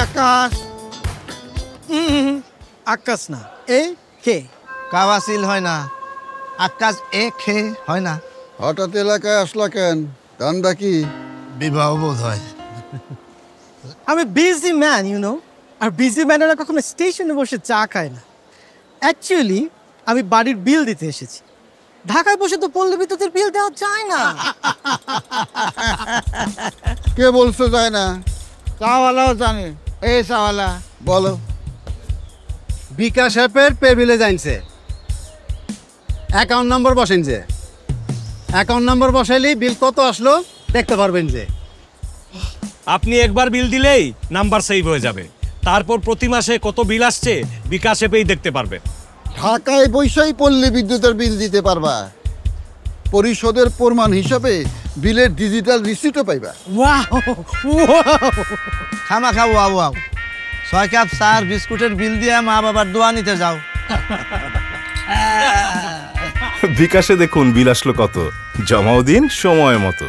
আকাশ আকাশ না এ কে কাওয়াসিল হয় না, আকাশ এ খে হয় না। হঠাৎ এলাকায় আসলা কেন? ধান্দা কি? বিবাহ বোধ হয়। আমি বিজি ম্যান আর বিজি ম্যানেরা কখনো স্টেশনে বসে চা খায় না। অ্যাকচুয়ালি আমি বাড়ির বিল দিতে এসেছি। ঢাকায় বসে তো পল্লী বিদ্যুতের বিল দেওয়া যায় না। কে বলছো যায় না? চাওয়ালাও জানে। এই চাওয়ালা বলো। বিকাশ অ্যাপের পে বিলে জানছে, অ্যাকাউন্ট নম্বর বসেন যে, অ্যাকাউন্ট নম্বর বসাইলেই বিল কত আসলো দেখতে পারবেন যে। আপনি একবার বিল দিলেই নাম্বার সেভ হয়ে যাবে, তারপর প্রতি মাসে কত বিল আসছে বিকাশ অ্যাপেই দেখতে পারবেন। ঢাকায় বৈশাই পল্লী বিদ্যুতের বিল দিতে পারবা, পরিশোধের প্রমাণ হিসাবে বিলের ডিজিটাল রিসিপ্টও পাইবা। ওয়াও খামা খাও আও আও 6 কাপ চা আর বিস্কুটের বিল দিয়ে মা বাবার দোয়া নিতে যাও। বিকাশে দেখুন বিল আসলো কত, জমাও দিন সময় মতো।